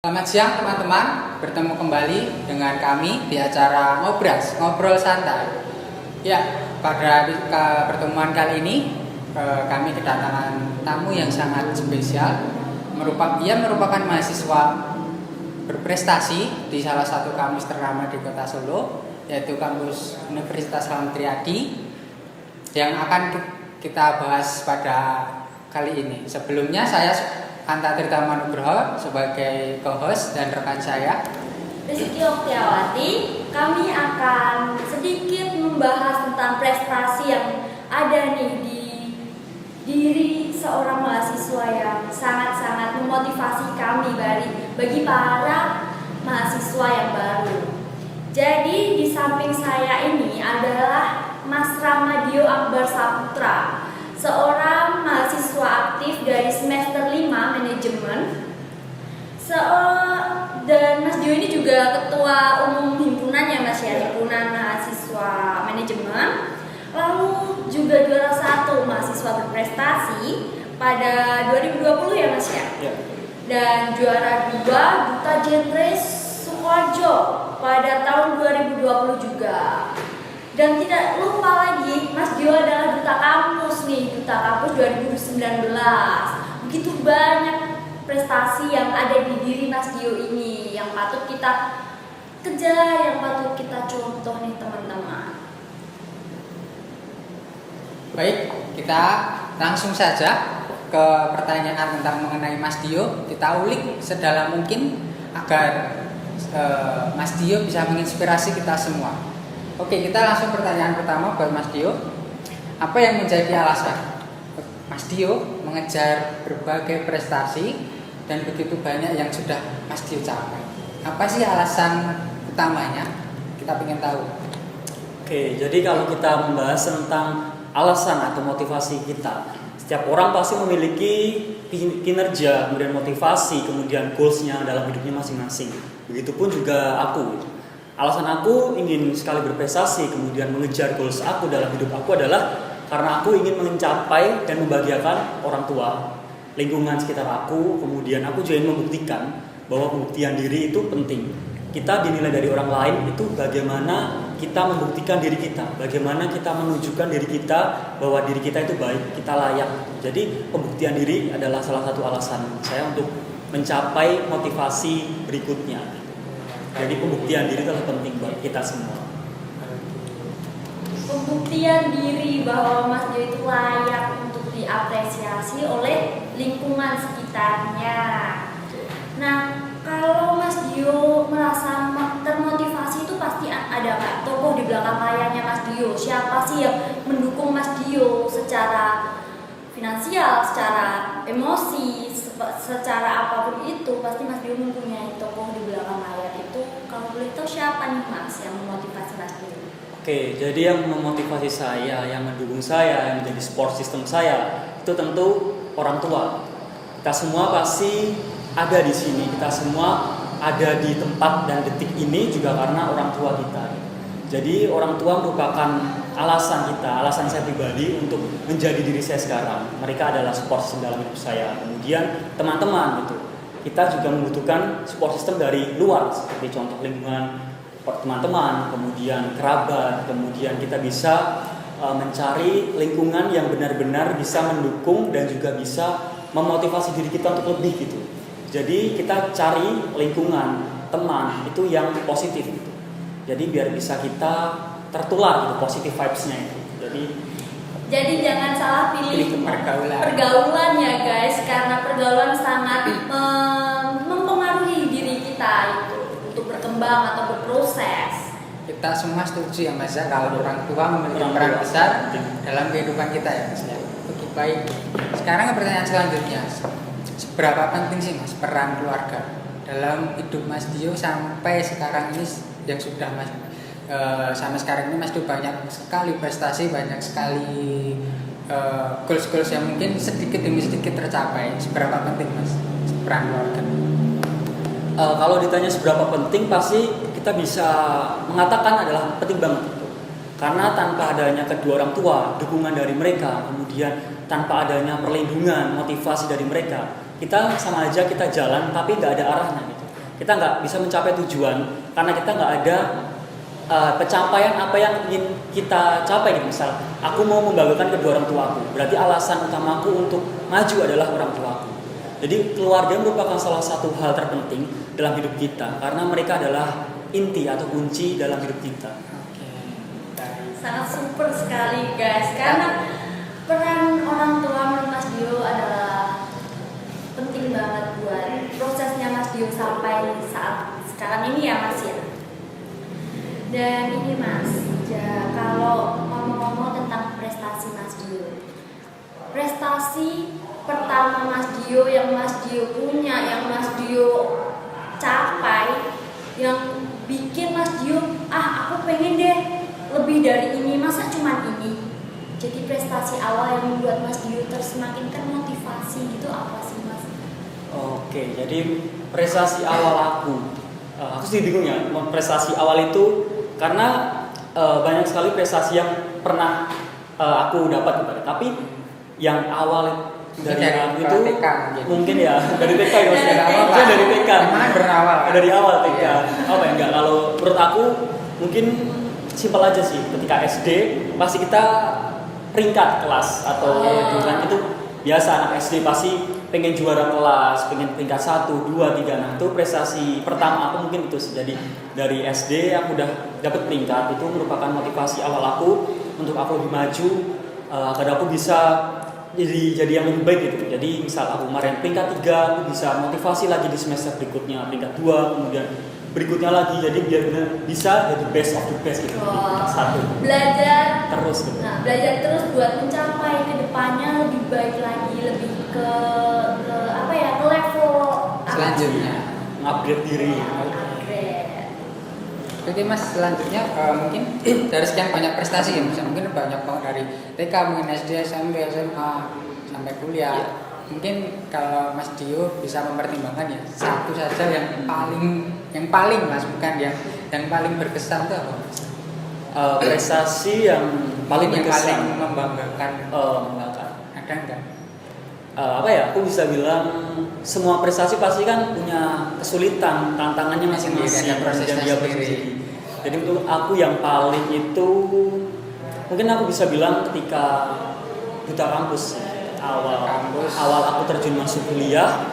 Selamat siang teman-teman, bertemu kembali dengan kami di acara Ngobras, Ngobrol Santai. Ya, pada pertemuan kali ini kami kedatangan tamu yang sangat spesial. Ia merupakan mahasiswa berprestasi di salah satu kampus ternama di Kota Solo, yaitu kampus Universitas Selamat Riyadi, yang akan kita bahas pada kali ini. Sebelumnya saya Anta Tirta Nugroho sebagai co-host dan rekan saya Rizky Oktiawati. Kami akan sedikit membahas tentang prestasi yang ada nih di diri seorang mahasiswa yang sangat-sangat memotivasi kami bagi para mahasiswa yang baru. Jadi di samping saya ini adalah Mas Ramadio Akbar Saputra, seorang mahasiswa aktif dari semester 5 manajemen. Dan Mas Dio ini juga ketua umum himpunan ya Mas ya, himpunan mahasiswa manajemen. Lalu juga juara 1 mahasiswa berprestasi pada 2020 ya Mas ya. Dan juara 2 Duta Genre Sukoharjo pada tahun 2020 juga. Dan tidak lupa lagi, Mas Dio adalah duta kampus nih, duta kampus 2019. Begitu banyak prestasi yang ada di diri Mas Dio ini yang patut kita kejar, yang patut kita contoh nih teman-teman. Baik, kita langsung saja ke pertanyaan tentang mengenai Mas Dio. Kita ulik sedalam mungkin agar Mas Dio bisa menginspirasi kita semua. Oke, kita langsung pertanyaan pertama buat Mas Dio. Apa yang menjadi alasan Mas Dio mengejar berbagai prestasi dan begitu banyak yang sudah Mas Dio capai? Apa sih alasan utamanya? Kita ingin tahu. Oke, jadi kalau kita membahas tentang alasan atau motivasi kita, setiap orang pasti memiliki kinerja, kemudian motivasi, kemudian goals-nya dalam hidupnya masing-masing. Begitupun juga aku. Alasan aku ingin sekali berprestasi, kemudian mengejar goals aku dalam hidup aku adalah karena aku ingin mencapai dan membahagiakan orang tua, lingkungan sekitar aku, kemudian aku juga ingin membuktikan bahwa pembuktian diri itu penting. Kita dinilai dari orang lain itu bagaimana kita membuktikan diri kita, bagaimana kita menunjukkan diri kita bahwa diri kita itu baik, kita layak. Jadi pembuktian diri adalah salah satu alasan saya untuk mencapai motivasi berikutnya. Jadi pembuktian diri itu penting buat kita semua. Pembuktian diri bahwa Mas Dio itu layak untuk diapresiasi oleh lingkungan sekitarnya. Nah, kalau Mas Dio merasa termotivasi itu pasti ada nggak tokoh di belakang layarnya Mas Dio? Siapa sih yang mendukung Mas Dio secara finansial, secara emosi, secara apapun itu? Pasti Mas Dio mempunyai tokoh di belakang layar itu. Kalau boleh tahu siapa nih Mas yang memotivasi Mas Dio? Oke, jadi yang memotivasi saya, yang mendukung saya, yang menjadi support system saya itu tentu orang tua. Kita semua pasti ada di sini, kita semua ada di tempat dan detik ini juga karena orang tua kita. Jadi orang tua merupakan alasan kita, alasan saya pribadi untuk menjadi diri saya sekarang. Mereka adalah support system dalam hidup saya. Kemudian teman-teman gitu. Kita juga membutuhkan support system dari luar seperti contoh lingkungan teman-teman, kemudian kerabat, kemudian kita bisa mencari lingkungan yang benar-benar bisa mendukung dan juga bisa memotivasi diri kita untuk lebih gitu. Jadi kita cari lingkungan teman itu yang positif gitu. Jadi biar bisa kita tertular gitu positive vibes-nya itu. Jadi jangan salah pilih pergaulan ya guys, karena pergaulan sangat mempengaruhi diri kita itu untuk berkembang atau berproses. Kita semua setuju ya Mas ya, kalau orang tua memiliki peran besar dalam kehidupan kita ya Mas ya. Oke, baik. Sekarang pertanyaan selanjutnya. Seberapa penting sih Mas peran keluarga dalam hidup Mas Dio sampai sekarang ini yang sudah Mas sampai sekarang ini Mas Dio banyak sekali prestasi, banyak sekali goals-goals yang mungkin sedikit demi sedikit tercapai. Seberapa penting Mas peran keluarga? Kalau ditanya seberapa penting, pasti kita bisa mengatakan adalah penting banget. Karena tanpa adanya kedua orang tua, dukungan dari mereka, kemudian tanpa adanya perlindungan, motivasi dari mereka, kita sama aja kita jalan tapi nggak ada arahnya gitu. kita nggak bisa mencapai tujuan karena kita nggak ada pencapaian apa yang ingin kita capai gitu. Misal aku mau membanggakan kedua orang tuaku, berarti alasan utamaku untuk maju adalah orang tuaku. Jadi keluarga merupakan salah satu hal terpenting dalam hidup kita karena mereka adalah inti atau kunci dalam hidup kita. Sangat super sekali guys, karena peran orang tua menurut Mas Dio adalah penting banget buat prosesnya Mas Dio sampai saat sekarang ini ya Mas ya. Dan ini Mas, kalau ngomong-ngomong tentang prestasi Mas Dio, prestasi pertama Mas Dio yang Mas Dio punya, yang Mas Dio capai, yang bikin Mas Dio, aku pengen deh lebih dari ini, masa cuma ini. Jadi prestasi awal yang membuat Mas Dio semakin termotivasi gitu apa sih Mas? Oke, jadi prestasi awal aku sih bingung ya, prestasi awal itu karena banyak sekali prestasi yang pernah aku dapat gitu. Tapi yang awal dari aku itu TK, mungkin ya dari TK ya maksudnya dari TK. Berawal. Dari awal TK. Iya. Apa ya enggak, kalau menurut aku mungkin simpel aja sih. Ketika SD pasti kita peringkat kelas atau kan itu biasa, anak SD pasti pengen juara kelas, pengen peringkat 1, 2, 3. Nah itu prestasi pertama aku mungkin itu. Jadi dari SD aku udah dapet peringkat, itu merupakan motivasi awal aku untuk aku lebih maju agar aku bisa jadi yang lebih baik gitu. Jadi misal aku kemarin peringkat 3, aku bisa motivasi lagi di semester berikutnya peringkat 2, kemudian berikutnya lagi, jadi biar benar bisa jadi best of the best gitu. Satu. Belajar Terus gitu. Nah, belajar terus buat mencapai ke depannya lebih baik lagi, lebih ke apa ya, ke level Selanjutnya Upgrade diri. upgrade. Oke Mas, selanjutnya mungkin dari sekian banyak prestasi ya Mas, mungkin banyak banget dari TK, mungkin SD, SMP, SMA, sampai kuliah. Mungkin kalau Mas Dio bisa mempertimbangkan ya satu saja yang paling Mas, bukan yang paling berkesan itu apa Mas? Prestasi yang paling yang berkesan, paling membanggakan. membanggakan. Ada enggak? Apa ya? Aku bisa bilang semua prestasi pasti kan punya kesulitan, tantangannya masing-masing, Ada prosesnya dan dia sendiri. sendiri. Jadi untuk aku yang paling itu mungkin aku bisa bilang ketika duta kampus. Awal aku terjun masuk kuliah,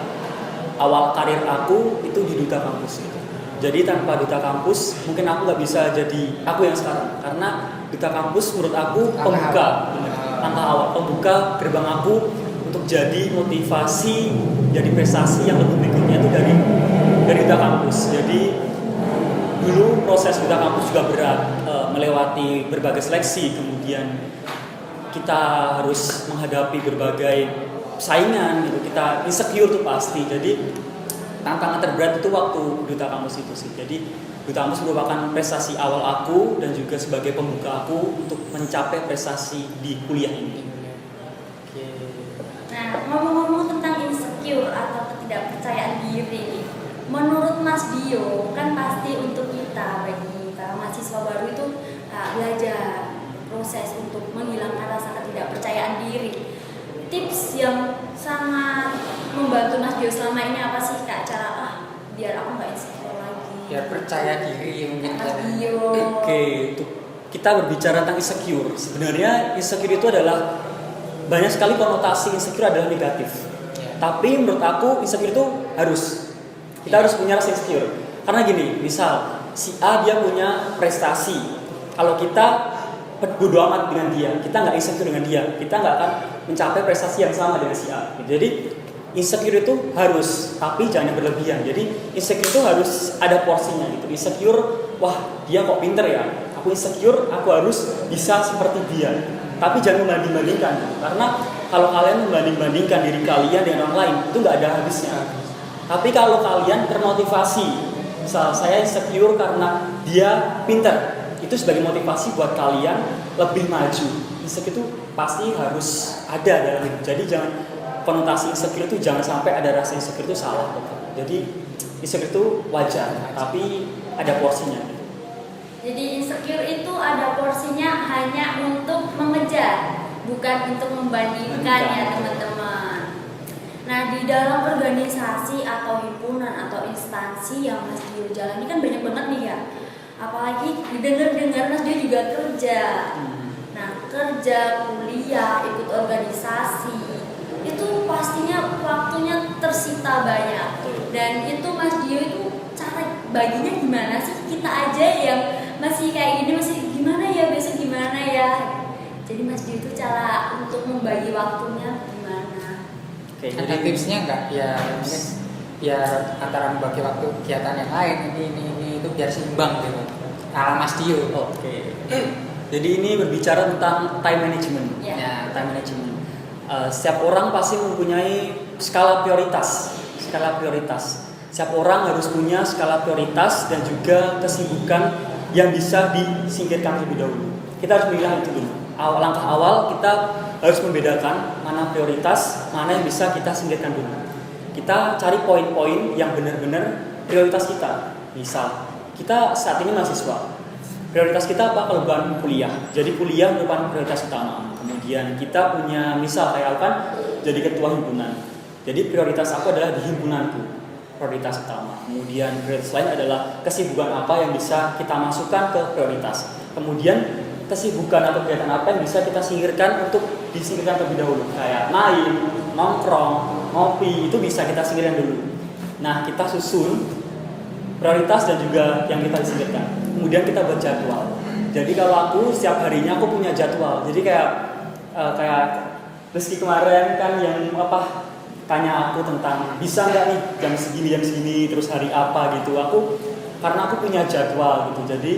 awal karir aku itu di duta kampus gitu. Jadi tanpa duta kampus mungkin aku nggak bisa jadi aku yang sekarang, karena duta kampus menurut aku langkah awal pembuka gerbang aku untuk jadi motivasi, jadi prestasi yang lebih berikutnya itu dari duta kampus. Jadi dulu proses duta kampus juga berat, melewati berbagai seleksi, kemudian kita harus menghadapi berbagai saingan gitu, kita insecure tuh pasti. Jadi tantangan terberat itu waktu duta kampus itu sih. Jadi duta kampus merupakan prestasi awal aku dan juga sebagai pembuka aku untuk mencapai prestasi di kuliah ini. Nah, ngomong-ngomong tentang insecure atau ketidakpercayaan diri, menurut Mas Dio kan pasti untuk kita, bagi para mahasiswa baru itu belajar proses untuk menghilangkan rasa ketidakpercayaan diri. Tips yang sangat membantu Mas Dio selama ini apa sih Kak, cara biar aku nggak insecure lagi? Biar percaya diri mungkin. Mas Dio. Oke, untuk kita berbicara tentang insecure, sebenarnya insecure itu adalah banyak sekali konotasi insecure adalah negatif. Tapi menurut aku insecure itu kita harus punya rasa insecure. Karena gini, misal si A dia punya prestasi, kalau kita bodo amat dengan dia, kita nggak insecure dengan dia, kita nggak akan mencapai prestasi yang sama dengan si A. Jadi insecure itu harus, tapi jangan yang berlebihan. Jadi insecure itu harus ada porsinya gitu. Insecure, wah dia kok pinter ya, aku insecure, aku harus bisa seperti dia. Tapi jangan membanding-bandingkan, karena kalau kalian membanding-bandingkan diri kalian dengan orang lain itu nggak ada habisnya. Tapi kalau kalian termotivasi, misal saya insecure karena dia pinter, itu sebagai motivasi buat kalian lebih maju. Insecure itu pasti harus ada dalam hidup. Jadi jangan konotasi insecure itu jangan sampai ada rasa insecure itu salah. Jadi insecure itu wajar, tapi ada porsinya. Jadi insecure itu ada porsinya hanya untuk mengejar, bukan untuk membandingkan ya teman-teman. Nah, di dalam organisasi atau himpunan atau instansi yang Mas Dio jalani kan banyak banget nih ya. Apalagi didengar-dengar Mas Dio juga kerja. Nah, kerja, kuliah, ikut organisasi, itu pastinya waktunya tersita banyak. Dan itu Mas Dio itu cara baginya gimana sih? Kita aja yang masih kayak gini, masih gimana ya, besok gimana ya. Jadi Mas Dio itu cara untuk membagi waktunya gimana? Oke, Ada tipsnya nggak? Biar antara membagi waktu kegiatan yang lain ini itu biar seimbang gitu. Ala Mas Dio. Oke. Jadi ini berbicara tentang time management. Ya. Time management. Setiap orang pasti mempunyai skala prioritas. Setiap orang harus punya skala prioritas dan juga kesibukan yang bisa disingkirkan terlebih dahulu. Kita harus melihat itu dulu. Langkah awal kita harus membedakan mana prioritas, mana yang bisa kita singkirkan dulu. Kita cari poin-poin yang benar-benar prioritas kita. Misal, kita saat ini mahasiswa. Prioritas kita apa? Kalau bukan kuliah. Jadi kuliah merupakan prioritas utama. Kemudian kita punya, misal kayak kan jadi ketua himpunan. Jadi prioritas aku adalah di himpunanku. Prioritas utama. Kemudian prioritas lain adalah kesibukan apa yang bisa kita masukkan ke prioritas. Kemudian kesibukan atau kegiatan apa yang bisa kita singkirkan untuk disingkirkan terlebih dahulu, kayak main, nongkrong, ngopi, itu bisa kita singkirkan dulu. Nah, kita susun prioritas dan juga yang kita disingkirkan. Kemudian kita buat jadwal. Jadi kalau aku setiap harinya aku punya jadwal. Jadi kayak Rizky kemarin kan yang tanya aku tentang bisa nggak nih jam segini terus hari apa gitu. Karena aku punya jadwal gitu. Jadi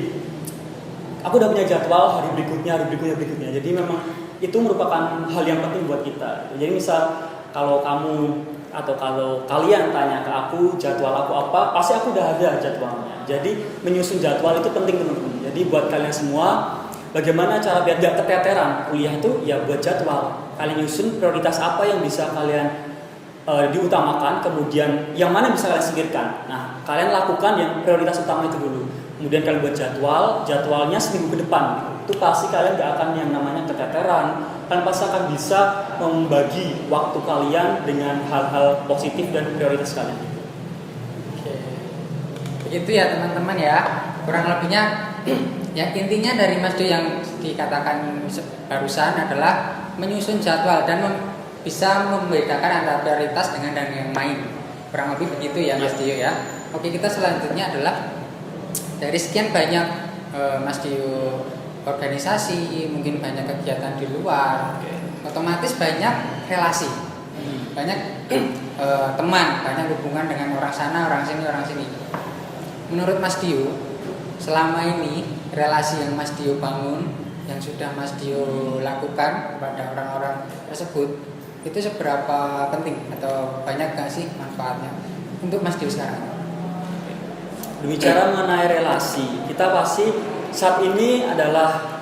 aku udah punya jadwal hari berikutnya. Jadi memang itu merupakan hal yang penting buat kita. Jadi misal kalau kamu atau kalau kalian tanya ke aku jadwal aku apa, pasti aku udah ada jadwalnya. Jadi menyusun jadwal itu penting teman-teman. Jadi buat kalian semua, bagaimana cara biar gak keteteran kuliah itu ya buat jadwal. Kalian nyusun prioritas apa yang bisa kalian diutamakan, kemudian yang mana bisa kalian singkirkan. Nah, kalian lakukan yang prioritas utama itu dulu. Kemudian kalian buat jadwalnya seminggu ke depan. Itu pasti kalian gak akan yang namanya keteteran. Kalian pasti akan bisa membagi waktu kalian dengan hal-hal positif dan prioritas kalian. Oke. Begitu ya teman-teman ya. Kurang lebihnya yang intinya dari Mas Dio yang dikatakan barusan adalah menyusun jadwal dan bisa membedakan antara prioritas dengan yang lain. Kurang lebih begitu ya Mas Dio ya. Oke, kita selanjutnya adalah dari sekian banyak Mas Dio organisasi, mungkin banyak kegiatan di luar, otomatis banyak relasi, banyak teman, banyak hubungan dengan orang sana, orang sini. Menurut Mas Dio, selama ini relasi yang Mas Dio bangun, yang sudah Mas Dio lakukan kepada orang-orang tersebut, itu seberapa penting atau banyak gak sih manfaatnya untuk Mas Dio sekarang? Berbicara mengenai relasi, kita pasti saat ini adalah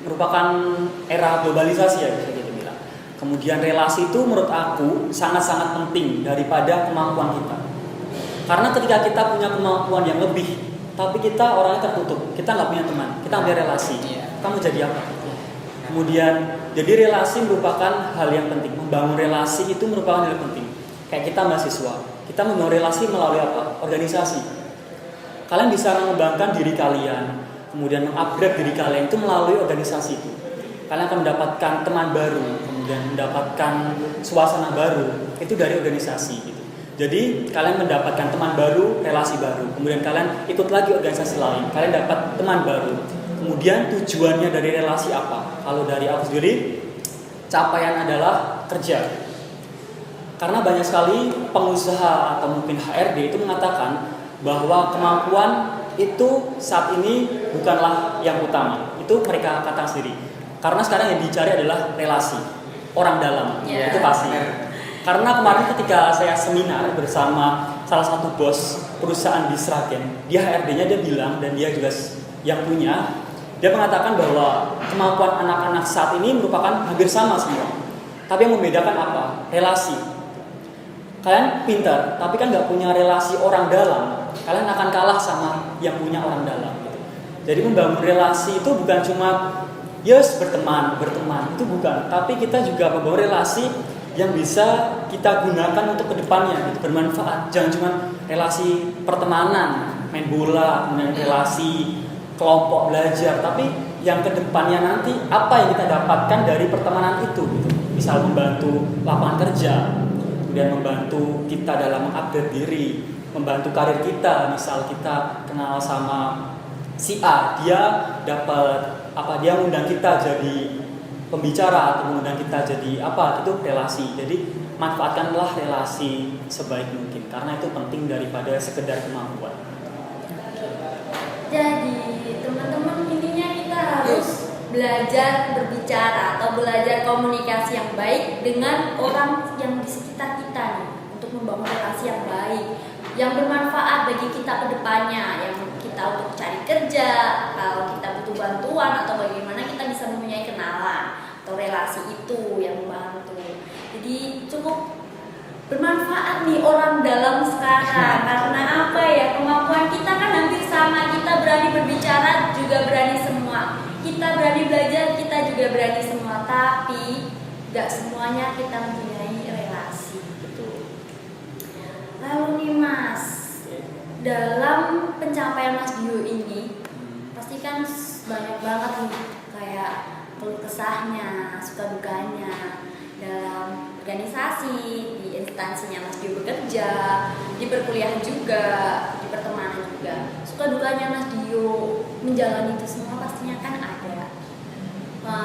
merupakan era globalisasi ya bisa kita bilang. Kemudian relasi itu menurut aku sangat-sangat penting daripada kemampuan kita. Karena ketika kita punya kemampuan yang lebih, tapi kita orangnya tertutup, kita nggak punya teman, kita ambil relasi, kamu jadi apa? Kemudian jadi relasi merupakan hal yang penting. Membangun relasi itu merupakan hal yang penting. Kayak kita mahasiswa, kita membangun relasi melalui apa? Organisasi. Kalian bisa mengembangkan diri kalian, kemudian mengupgrade diri kalian itu melalui organisasi itu. Kalian akan mendapatkan teman baru, kemudian mendapatkan suasana baru, itu dari organisasi gitu. Jadi kalian mendapatkan teman baru, relasi baru, kemudian kalian ikut lagi organisasi lain, kalian dapat teman baru. Kemudian tujuannya dari relasi apa? Kalau dari aku sendiri, capaian adalah kerja. Karena banyak sekali pengusaha atau mungkin HRD itu mengatakan bahwa kemampuan itu saat ini bukanlah yang utama. Itu mereka katakan sendiri. Karena sekarang yang dicari adalah relasi, orang dalam. Itu pasti. Karena kemarin ketika saya seminar bersama salah satu bos perusahaan di Sragen, dia HRD-nya dia bilang, dan dia juga yang punya, dia mengatakan bahwa kemampuan anak-anak saat ini merupakan hampir sama semua. Tapi yang membedakan apa? Relasi. Kalian pintar, tapi kan nggak punya relasi orang dalam, kalian akan kalah sama yang punya orang dalam. Jadi membangun relasi itu bukan cuma berteman, itu bukan. Tapi kita juga membangun relasi yang bisa kita gunakan untuk kedepannya, gitu, bermanfaat. Jangan cuma relasi pertemanan, main bola, kemudian relasi kelompok belajar, tapi yang kedepannya nanti apa yang kita dapatkan dari pertemanan itu, gitu. Misal membantu lapangan kerja, kemudian membantu kita dalam mengupgrade diri, membantu karir kita. Misal kita kenal sama si A, dia dapat apa, dia mengundang kita jadi pembicara atau mengundang kita jadi apa, itu relasi. Jadi manfaatkanlah relasi sebaik mungkin karena itu penting daripada sekedar kemampuan. Jadi teman-teman, intinya kita harus belajar berbicara atau belajar komunikasi yang baik dengan orang yang di sekitar kita nih, untuk membangun relasi yang baik, yang bermanfaat bagi kita ke depannya, yang kita untuk cari kerja, kalau kita butuh bantuan atau bagaimana kita bisa mempunyai kenalan atau relasi itu yang membantu. Jadi cukup bermanfaat nih orang dalam sekarang karena apa ya, kemampuan kita kan hampir sama, kita berani berbicara juga berani semua, kita berani belajar kita juga berani semua, tapi gak semuanya kita mempunyai relasi. Betul. Lalu nih Mas, dalam pencapaian Mas Dio ini pasti kan banyak banget nih kayak keluh kesahnya, suka dukanya dalam organisasi, di instansinya Mas Dio bekerja, di perkuliahan juga, di pertemanan juga. Suka dukanya Mas Dio menjalani itu semua pastinya kan ada.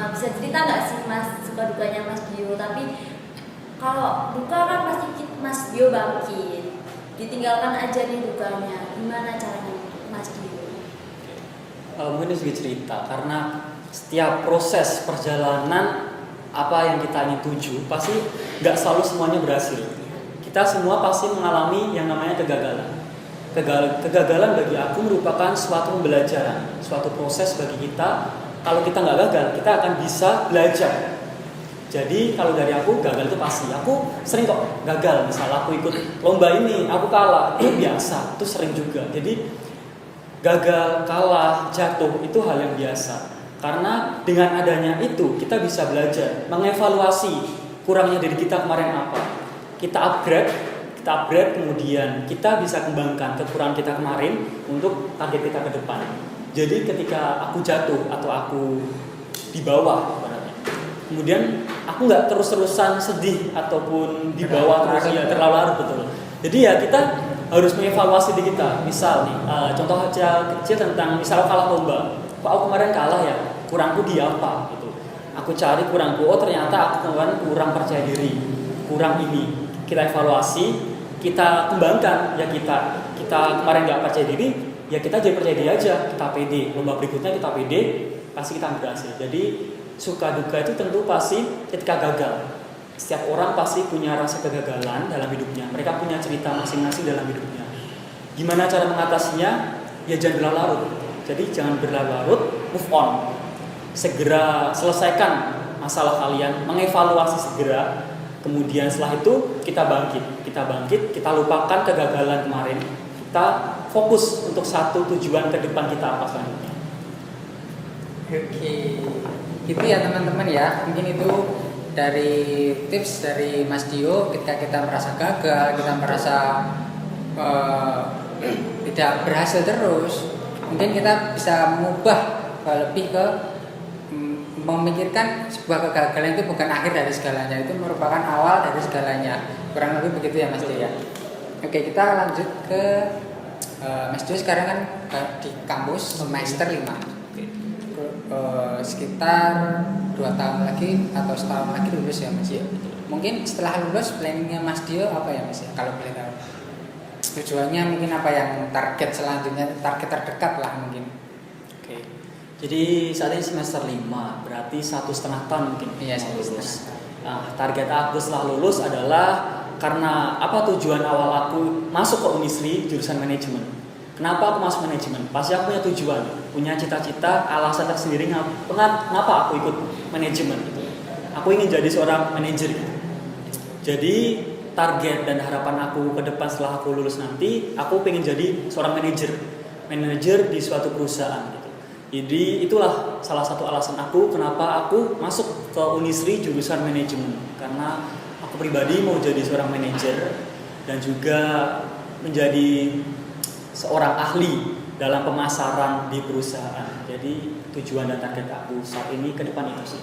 Bisa cerita nggak sih Mas suka dukanya Mas Dio? Tapi kalau duka kan pasti Mas Dio bangkit, ditinggalkan aja nih dukanya. Gimana caranya Mas Dio? Mungkin sedikit cerita karena setiap proses perjalanan apa yang kita ingin tuju pasti nggak selalu semuanya berhasil. Kita semua pasti mengalami yang namanya kegagalan. Kegagalan bagi aku merupakan suatu pembelajaran, suatu proses bagi kita. Kalau kita nggak gagal, kita akan bisa belajar. Jadi kalau dari aku, gagal itu pasti. Aku sering kok gagal. Misal aku ikut lomba ini, aku kalah, itu biasa, itu sering juga. Jadi gagal, kalah, jatuh itu hal yang biasa. Karena dengan adanya itu kita bisa belajar, mengevaluasi kurangnya diri kita kemarin apa. Kita upgrade, kemudian kita bisa kembangkan kekurangan kita kemarin untuk target kita ke depan. Jadi ketika aku jatuh atau aku di bawah, kemudian aku nggak terus-terusan sedih ataupun di bawah terus, ya terlalu larut, betul. Jadi ya kita harus mengevaluasi diri kita. Misal nih, contoh aja kecil tentang misal kalah lomba. Kok aku kemarin kalah ya? Kurangku di apa? Gitu. Aku cari kurangku. Oh ternyata aku kemarin kurang percaya diri, kurang ini. Kita evaluasi, kita kembangkan. Ya kita kemarin nggak percaya diri, ya kita jadi percaya diri aja. Kita pede. Lomba berikutnya kita pede, pasti kita berhasil. Jadi suka duka itu tentu pasti ketika gagal. Setiap orang pasti punya rasa kegagalan dalam hidupnya. Mereka punya cerita masing-masing dalam hidupnya. Gimana cara mengatasinya? Ya jangan berlarut. Jadi jangan berlarut, move on. Segera selesaikan masalah kalian, mengevaluasi segera. Kemudian setelah itu kita bangkit, kita lupakan kegagalan kemarin. Kita fokus untuk satu tujuan ke depan kita apa selanjutnya. Oke, itu ya teman-teman ya. Mungkin itu dari tips dari Mas Dio ketika kita merasa gagal, kita merasa tidak berhasil terus. Mungkin kita bisa mengubah lebih ke memikirkan sebuah kegagalan itu bukan akhir dari segalanya, itu merupakan awal dari segalanya. Kurang lebih begitu ya Mas Dio ya. Oke, kita lanjut ke Mas Dio sekarang kan di kampus semester 5. Sekitar 2 tahun lagi atau setahun lagi lulus ya Mas. Mungkin setelah lulus planningnya Mas Dio apa ya Mas? Kalau boleh tahu. Tujuannya mungkin apa yang target selanjutnya, target terdekat lah mungkin. Oke. Jadi saat ini semester 5, berarti 1,5 tahun mungkin. Iya, 1,5 lulus. Nah, target aku setelah lulus adalah karena apa tujuan awal aku masuk ke Unisri jurusan manajemen. Kenapa aku masuk manajemen? Pasti aku punya tujuan, punya cita-cita, alasan tersendiri kenapa aku ikut manajemen gitu. Aku ingin jadi seorang manajer gitu. Jadi target dan harapan aku ke depan setelah aku lulus nanti, aku pengen jadi seorang manajer di suatu perusahaan gitu. Jadi itulah salah satu alasan aku kenapa aku masuk ke Unisri jurusan manajemen, karena aku aku pribadi mau jadi seorang manajer dan juga menjadi seorang ahli dalam pemasaran di perusahaan. Jadi tujuan dan target aku saat ini ke depan itu sih.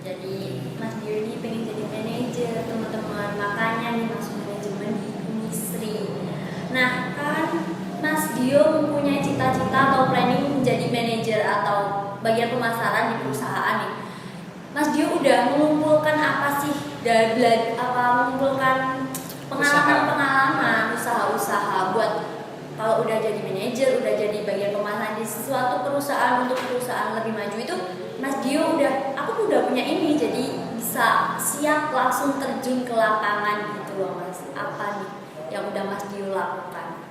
Jadi Mas Dio ini pengen jadi manajer teman-teman, makanya nih masuk manajemen di industri. Nah kan Mas Dio mempunyai cita-cita atau planning menjadi manajer atau bagian pemasaran di perusahaan nih. Mas Dio udah mengumpulkan apa sih dari mengumpulkan pengalaman usaha-usaha buat kalau udah jadi manajer, udah jadi bagian pemasaran di suatu perusahaan untuk perusahaan lebih maju itu, Mas Dio aku udah punya ini, jadi bisa siap langsung terjun ke lapangan gitu loh Mas. Apa nih yang udah Mas Dio lakukan?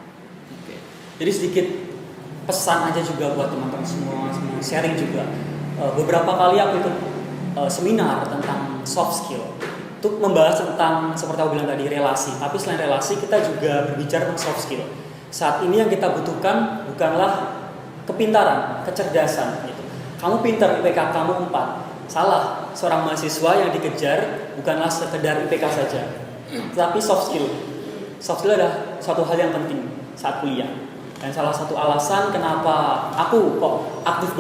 Oke. Jadi sedikit pesan aja juga buat teman-teman semua sharing juga. Beberapa kali aku ikut seminar tentang soft skill untuk membahas tentang seperti aku bilang tadi relasi. Tapi selain relasi kita juga berbicara tentang soft skill. Saat ini yang kita butuhkan bukanlah kepintaran, kecerdasan gitu. Kamu pintar, IPK kamu 4. Salah. Seorang mahasiswa yang dikejar bukanlah sekedar IPK saja, tapi soft skill. Soft skill adalah suatu hal yang penting saat kuliah. Dan salah satu alasan kenapa aku kok aktif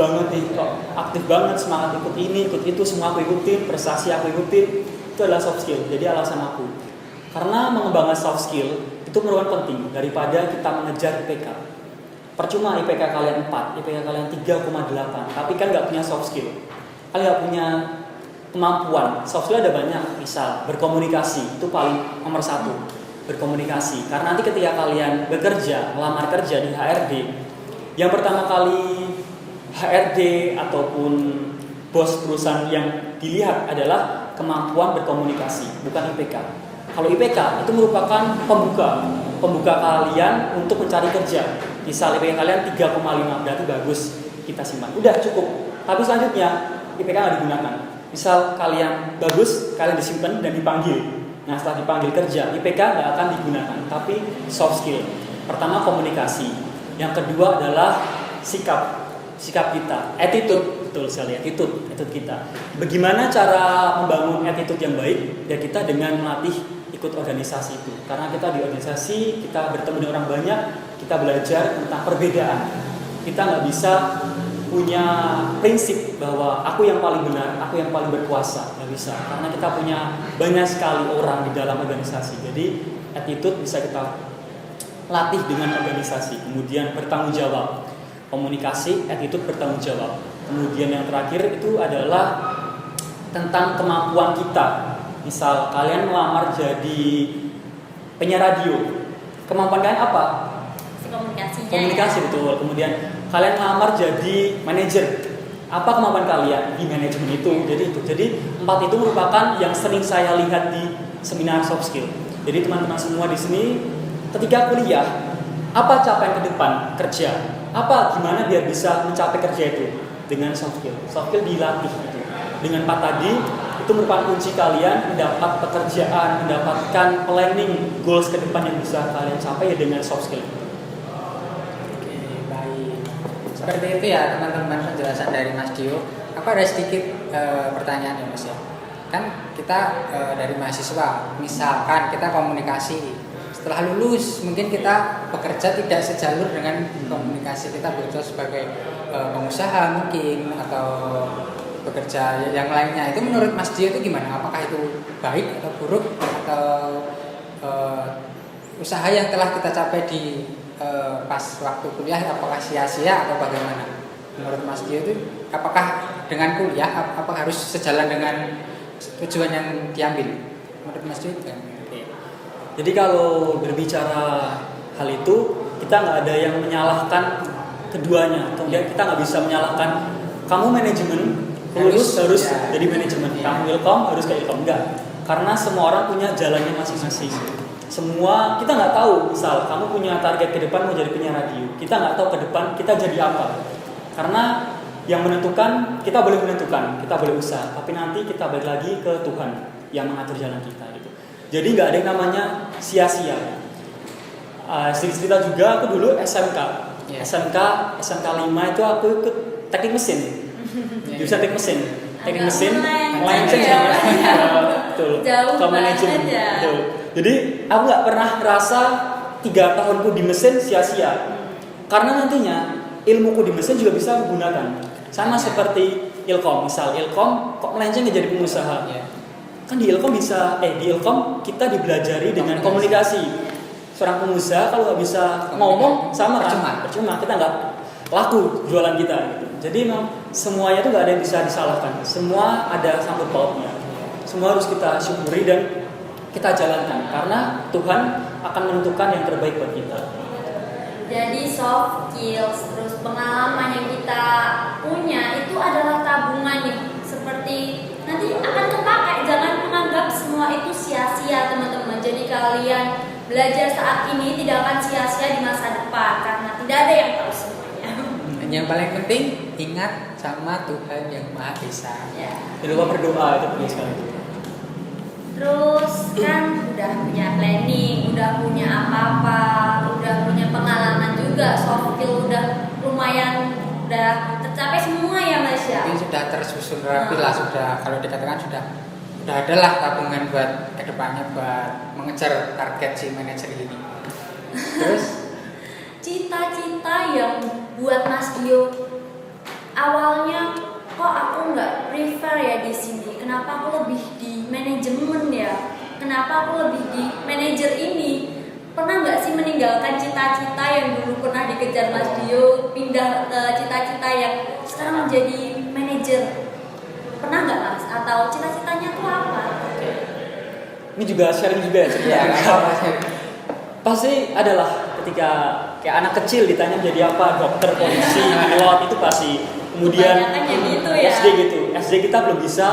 banget semangat ikut ini, ikut itu, semua aku ikutin, prestasi aku ikutin, itu adalah soft skill. Jadi alasan aku. Karena mengembangkan soft skill itu merupakan penting daripada kita mengejar IPK. Percuma IPK kalian 4, IPK kalian 3,8, tapi kan nggak punya soft skill. Kalian nggak punya kemampuan. Soft skill ada banyak, misal berkomunikasi, itu paling nomor 1. Berkomunikasi, karena nanti ketika kalian bekerja, melamar kerja di HRD, yang pertama kali HRD ataupun bos perusahaan yang dilihat adalah kemampuan berkomunikasi, bukan IPK. Kalau IPK itu merupakan pembuka kalian untuk mencari kerja. Misal IPK kalian 3,5, berarti bagus, kita simpan, udah cukup. Tapi selanjutnya IPK nggak digunakan. Misal kalian bagus, kalian disimpan dan dipanggil. Nah setelah dipanggil kerja, IPK nggak akan digunakan, tapi soft skill. Pertama komunikasi, yang kedua adalah sikap kita, attitude, betul sekali, attitude kita. Bagaimana cara membangun attitude yang baik? Ya kita dengan melatih ikut organisasi itu. Karena kita di organisasi, kita bertemu dengan orang banyak, kita belajar tentang perbedaan. Kita nggak bisa punya prinsip bahwa aku yang paling benar, aku yang paling berkuasa, nggak bisa. Karena kita punya banyak sekali orang di dalam organisasi. Jadi attitude bisa kita latih dengan organisasi. Kemudian bertanggung jawab, komunikasi, attitude, bertanggung jawab. Kemudian yang terakhir itu adalah tentang kemampuan kita. Misal kalian melamar jadi penyiar radio, kemampuan kalian apa? Komunikasi, betul. Kemudian kalian melamar jadi manajer, apa kemampuan kalian di manajemen itu? Jadi 4 itu merupakan yang sering saya lihat di seminar soft skill. Jadi teman-teman semua di sini ketika kuliah, apa capaian ke depan kerja? Apa gimana biar bisa mencapai kerja itu? Dengan soft skill. Soft skill dilatih gitu. Dengan 4 tadi itu merupakan kunci kalian mendapat pekerjaan, mendapatkan planning goals ke depan yang bisa kalian capai ya dengan soft skill. Seperti itu ya teman-teman penjelasan dari Mas Dio. Aku ada sedikit pertanyaan ya Mas ya. Kan kita dari mahasiswa, misalkan kita komunikasi, setelah lulus mungkin kita bekerja tidak sejalur dengan komunikasi, kita bekerja sebagai pengusaha mungkin atau bekerja yang lainnya. Itu menurut Mas Dio itu gimana? Apakah itu baik atau buruk atau usaha yang telah kita capai di pas waktu kuliah apakah sia-sia atau bagaimana? Menurut Mas Dio itu apakah dengan kuliah apa harus sejalan dengan tujuan yang diambil? Menurut Mas Dio kan? Jadi kalau berbicara hal itu kita nggak ada yang menyalahkan keduanya. Kemudian kita nggak bisa menyalahkan kamu manajemen harus jadi manajemen, kamu ilkom harus kayak ilkom, enggak. Karena semua orang punya jalannya masing-masing. Semua kita nggak tahu, misal kamu punya target ke depan mau jadi penyiar radio, kita nggak tahu ke depan kita jadi apa. Karena yang menentukan kita boleh menentukan, kita boleh usaha, tapi nanti kita balik lagi ke Tuhan yang mengatur jalan kita gitu. Jadi nggak ada yang namanya sia-sia. Sedikit cerita juga, aku dulu SMK 5 itu aku ikut teknik mesin, jurusan teknik mesin, melenceng betul. Jauh Ke banget manajemen. ya. Betul. Jadi aku nggak pernah ngerasa 3 tahunku di mesin sia-sia. Karena nantinya ilmuku di mesin juga bisa menggunakan. Sama seperti Ilkom, misal Ilkom kok melenceng jadi pengusaha. Iya. Kan di Ilkom di Ilkom kita dibelajari dengan komunikasi. Seorang pengusaha kalau nggak bisa ngomong sama kan, percuma kita nggak laku jualan kita. Gitu. Jadi memang semuanya itu nggak ada yang bisa disalahkan. Semua ada sangkut pautnya. Semua harus kita syukuri dan kita jalankan karena Tuhan akan menentukan yang terbaik buat kita. Jadi soft skills terus pengalaman yang kita punya itu adalah tabungan nih, seperti nanti akan kepakai. Jangan menganggap semua itu sia-sia teman-teman. Jadi kalian belajar saat ini tidak akan sia-sia di masa depan karena tidak ada yang tahu semuanya. Yang paling penting ingat sama Tuhan yang Maha Esa. Ya. Jangan lupa berdoa, itu penting sekali. Terus kan udah punya planning, udah punya apa-apa, udah punya pengalaman juga, soft skill udah lumayan, udah tercapai semua ya Mas ya. Mungkin sudah tersusun rapi lah, sudah kalau dikatakan sudah ada lah tabungan buat kedepannya buat mengejar target si manajer ini. Terus Cita-cita yang buat Mas Dio awalnya kok aku nggak prefer ya di sini. Kenapa aku lebih di manajemen ya? Kenapa aku lebih di manajer ini? Pernah nggak sih meninggalkan cita-cita yang dulu pernah dikejar Mas Dio, pindah ke cita-cita yang sekarang menjadi manajer? Pernah nggak Mas? Atau cita-citanya tuh apa? Ini juga sharing juga ya cerita. ya apa Pasti adalah ketika kayak anak kecil ditanya jadi apa, dokter, polisi, pilot, itu pasti. Kemudian Kebanyakan jadi itu ya. SD gitu. SD kita belum bisa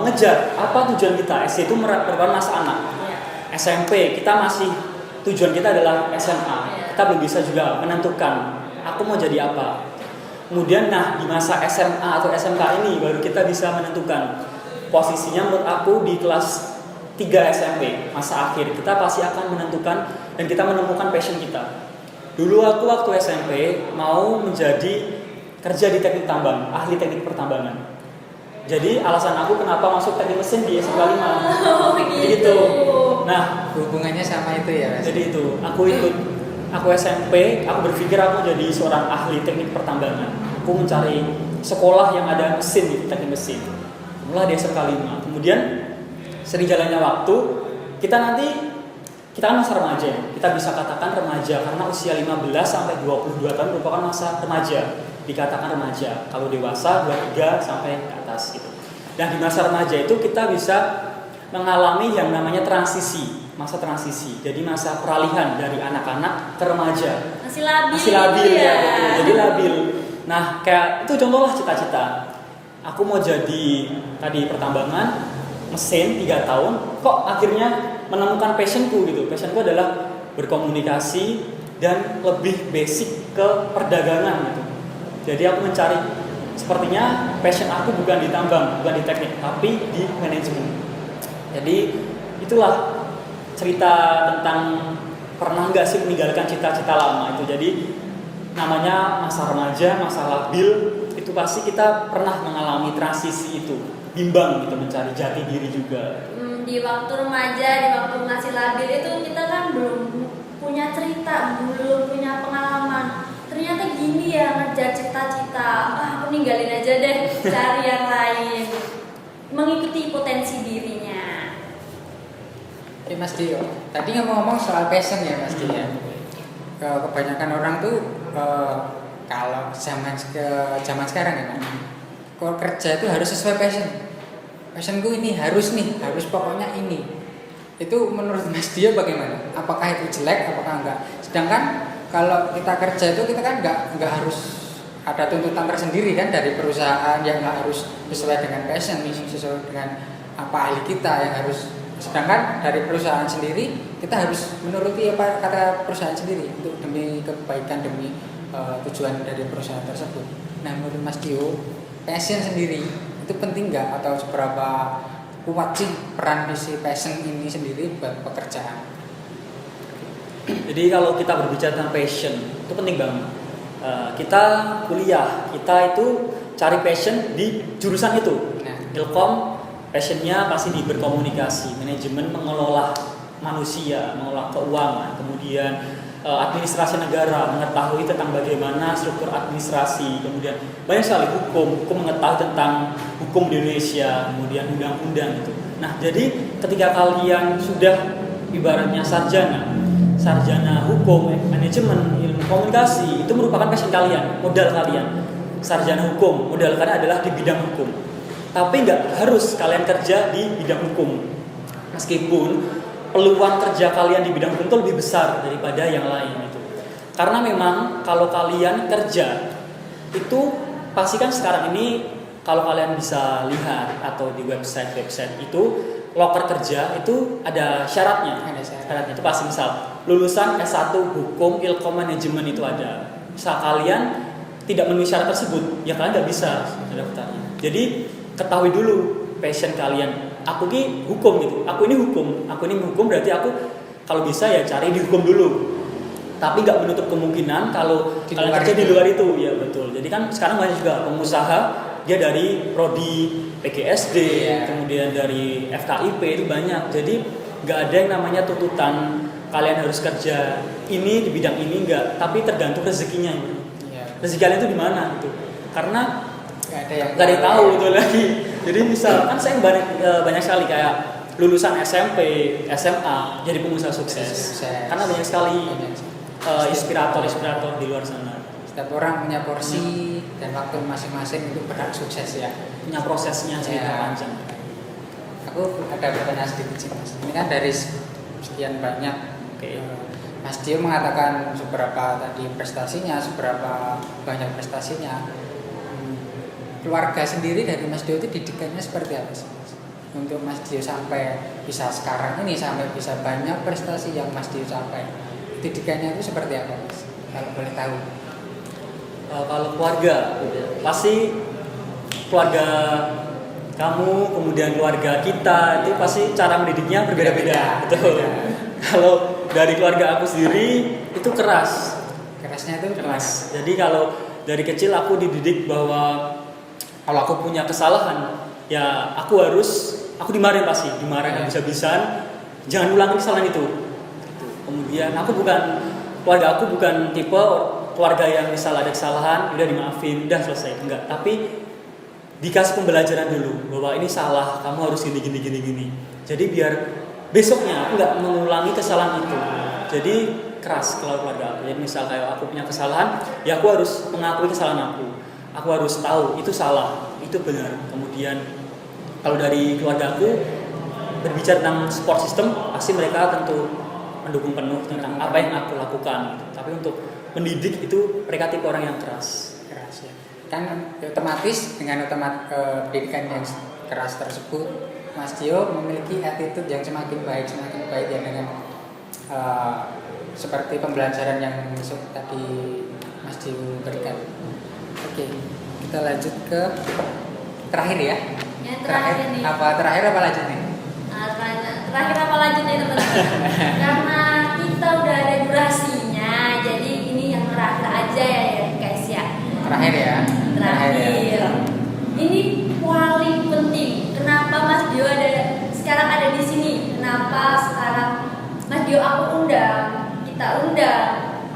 mengejar apa tujuan kita. SD itu merupakan masa anak. Ya. SMP kita masih tujuan kita adalah SMA. Ya. Kita belum bisa juga menentukan aku mau jadi apa. Kemudian di masa SMA atau SMK ini baru kita bisa menentukan posisinya. Menurut aku di kelas 3 SMP, masa akhir kita pasti akan menentukan dan kita menemukan passion kita. Dulu aku waktu SMP mau menjadi kerja di teknik tambang, ahli teknik pertambangan. Jadi alasan aku kenapa masuk teknik mesin di SMK 5. Oh Jadi gitu. itu. Nah, hubungannya sama itu ya Mas? jadi itu aku SMP, aku berpikir aku jadi seorang ahli teknik pertambangan. Aku mencari sekolah yang ada mesin di teknik mesin. Mulai di SMK 5. Kemudian sering jalannya waktu, kita kan masa remaja. Kita bisa katakan remaja karena usia 15 sampai 22 tahun merupakan masa remaja. Dikatakan remaja. Kalau dewasa 23 sampai ke atas gitu. Dan di masa remaja itu kita bisa mengalami yang namanya transisi, masa transisi. Jadi masa peralihan dari anak-anak ke remaja. Masih labil. Masih labil gitu ya, betul. Jadi labil. Nah, kayak itu contohlah cita-cita. Aku mau jadi tadi pertambangan, mesin 3 tahun, kok akhirnya menemukan passionku gitu. Passionku adalah berkomunikasi dan lebih basic ke perdagangan gitu. Jadi aku mencari, sepertinya passion aku bukan di tambang, bukan di teknik, tapi di manajemen. Jadi itulah cerita tentang pernah nggak sih meninggalkan cita-cita lama itu. Jadi namanya masa remaja, masa labil, itu pasti kita pernah mengalami transisi itu, bimbang gitu, mencari jati diri juga. Di waktu remaja, di waktu masih labil itu kita kan belum punya cerita, belum punya pengalaman. Ternyata gini ya ngejar cita-cita. Aku ninggalin aja deh, cari yang lain. Mengikuti potensi dirinya. Oke Mas Dio, tadi ngomong-ngomong soal passion ya Mas Dio. Kebanyakan orang tuh kalau zaman sekarang ya kan, kalau kerja itu harus sesuai passion. Passionku ini harus pokoknya ini. Itu menurut Mas Dio bagaimana? Apakah itu jelek? Apakah enggak? Sedangkan kalau kita kerja itu kita kan enggak harus ada tuntutan tersendiri kan dari perusahaan yang enggak harus sesuai dengan passion, sesuai dengan apa ahli kita yang harus. Sedangkan dari perusahaan sendiri kita harus menuruti apa kata perusahaan sendiri untuk demi kebaikan, demi tujuan dari perusahaan tersebut. Nah menurut Mas Dio, passion sendiri itu penting nggak atau seberapa kuat sih peran si passion ini sendiri buat pekerjaan? Jadi kalau kita berbicara tentang passion itu penting banget. Kita kuliah, kita itu cari passion di jurusan itu. Nah. Ilkom passionnya pasti di berkomunikasi, manajemen, mengelola manusia, mengelola keuangan, kemudian administrasi negara, mengetahui tentang bagaimana struktur administrasi, kemudian banyak sekali hukum mengetahui tentang hukum di Indonesia, kemudian undang-undang gitu. Nah, jadi ketika kalian sudah ibaratnya sarjana hukum, manajemen, ilmu komunikasi, itu merupakan passion kalian, modal kalian. Sarjana hukum, modal kalian adalah di bidang hukum. Tapi nggak harus kalian kerja di bidang hukum. Meskipun peluang kerja kalian di bidang hukum itu lebih besar daripada yang lain itu. Karena memang kalau kalian kerja itu pasti kan sekarang ini kalau kalian bisa lihat atau di website itu loker kerja itu ada syaratnya. Syaratnya itu pasti misal lulusan S1 hukum ilkom manajemen itu ada. Misal kalian tidak memenuhi syarat tersebut, ya kalian nggak bisa daftarnya. Jadi ketahui dulu passion kalian. Aku ini hukum gitu. Aku ini hukum berarti aku kalau bisa ya cari di hukum dulu. Tapi nggak menutup kemungkinan kalau kalian kerja di luar itu, ya betul. Jadi kan sekarang banyak juga pengusaha dia dari prodi PGSD, kemudian dari FKIP itu banyak. Jadi nggak ada yang namanya tuntutan kalian harus kerja ini di bidang ini enggak, tapi tergantung rezekinya. Rezeki kalian itu di mana gitu. Karena nggak ada yang tahu itu lagi. Jadi misal kan saya banyak sekali kayak lulusan SMP, SMA jadi pengusaha sukses. Karena banyak sekali inspirator di luar sana. Setiap orang punya porsi dan waktu masing-masing untuk berhak sukses ya. Punya prosesnya panjang. Aku ada pertanyaan sedikit sih Mas. Ini kan dari sekian banyak. Mas Dio mengatakan seberapa tadi prestasinya, seberapa banyak prestasinya. Keluarga sendiri dari Mas Dio itu didikannya seperti apa sih? Untuk Mas Dio sampai bisa sekarang ini, sampai bisa banyak prestasi yang Mas Dio capai, didikannya itu seperti apa Mas? Kalau boleh tahu. Kalau keluarga, pasti keluarga kamu, kemudian keluarga kita itu pasti cara mendidiknya berbeda-beda. Betul. Kalau dari keluarga aku sendiri itu keras. Kerasnya itu keras. Jadi kalau dari kecil aku dididik bahwa kalau aku punya kesalahan, ya aku dimarahin pasti, dimarahin habis-habisan, jangan ulangi kesalahan itu. Kemudian keluarga aku bukan tipe keluarga yang misal ada kesalahan, udah dimaafin, udah selesai, enggak. Tapi dikasih pembelajaran dulu bahwa ini salah, kamu harus gini. Jadi biar besoknya aku nggak mengulangi kesalahan itu. Jadi keras kalau keluarga aku. Jadi misal kayak aku punya kesalahan, ya aku harus mengakui kesalahan aku. Aku harus tahu itu salah, itu benar. Kemudian kalau dari keluarga aku berbicara tentang support system, pasti mereka tentu mendukung penuh tentang apa yang aku lakukan. Tapi untuk mendidik itu mereka tipe orang yang keras ya. Kan otomatis dengan pendidikan yang keras tersebut, Mas Dio memiliki attitude yang semakin baik ya dengan seperti pembelajaran yang tadi Mas Dio berikan. Oke, kita lanjut ke terakhir ya. Yang terakhir nih. Terakhir apa lanjut nih? Terakhir apa lanjut nih teman-teman? Karena kita udah ada durasinya, jadi ini yang terakhir aja ya guys ya. Terakhir ya. Ini paling penting. Kenapa Mas Dio sekarang ada di sini? Kenapa sekarang Mas Dio kita undang,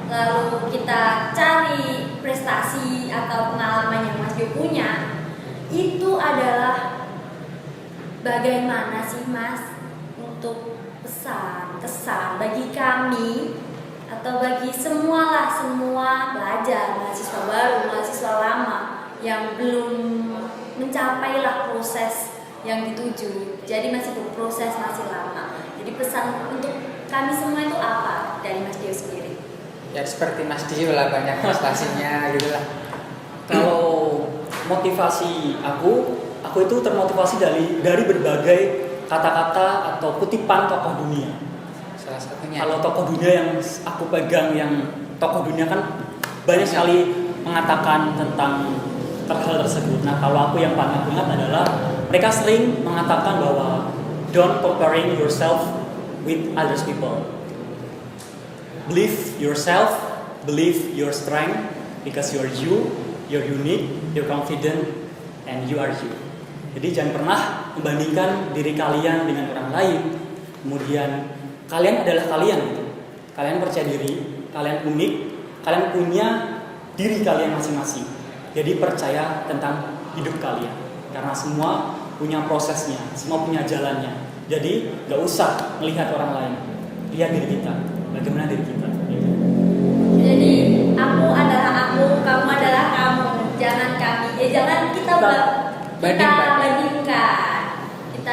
lalu kita cari prestasi atau pengalaman yang Mas Dio punya? Itu adalah bagaimana sih Mas untuk kesan bagi kami atau bagi semua pelajar, mahasiswa baru, mahasiswa lama yang belum mencapailah proses yang dituju. Jadi masih berproses, masih lama. Jadi pesan untuk kami semua itu apa dari Mas Dio sendiri? Ya seperti Mas Dio lah, banyak prestasinya gitu lah. Kalau motivasi aku itu termotivasi dari berbagai kata-kata atau kutipan tokoh dunia. Salah satunya. Kalau tokoh dunia yang aku pegang, tokoh dunia kan banyak sekali mengatakan tentang hal tersebut. Nah, kalau aku yang paling ingat adalah mereka sering mengatakan bahwa don't comparing yourself with other people. Believe yourself, believe your strength because you're unique, you're confident, and you are you. Jadi jangan pernah membandingkan diri kalian dengan orang lain. Kemudian kalian adalah kalian gitu. Kalian percaya diri, kalian unik, kalian punya diri kalian masing-masing. Jadi percaya tentang hidup kalian. Karena semua punya prosesnya, semua punya jalannya. Jadi gak usah melihat orang lain, lihat diri kita. Bagaimana diri kita? Jadi aku adalah aku, kamu adalah kamu. Jangan kami, jangan kita bandingkan. Kita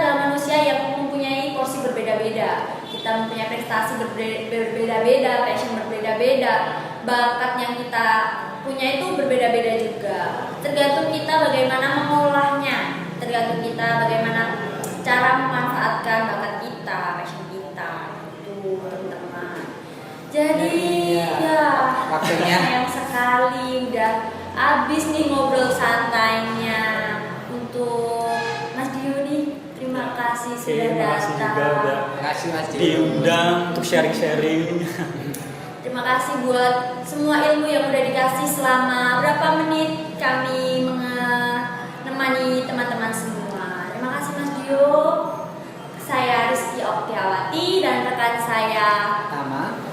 adalah manusia yang mempunyai porsi berbeda-beda. Kita mempunyai prestasi berbeda-beda, passion berbeda-beda, bakat yang kita punya itu berbeda-beda juga. Tergantung kita bagaimana mengolahnya, tergantung kita bagaimana cara memanfaatkan bakat kita, passion kita, itu teman-teman. Jadi ya waktunya sayang sekali udah habis nih ngobrol santainya. Untuk Mas Dio nih, terima kasih sudah Terima kasih juga datang. udah Terima kasih Mas Dio. diundang untuk sharing-sharing. Terima kasih buat semua ilmu yang udah dikasih selama berapa menit kami menemani teman-teman semua. Terima kasih Mas Dio. Saya Rizky Oktiawati dan rekan saya Tama.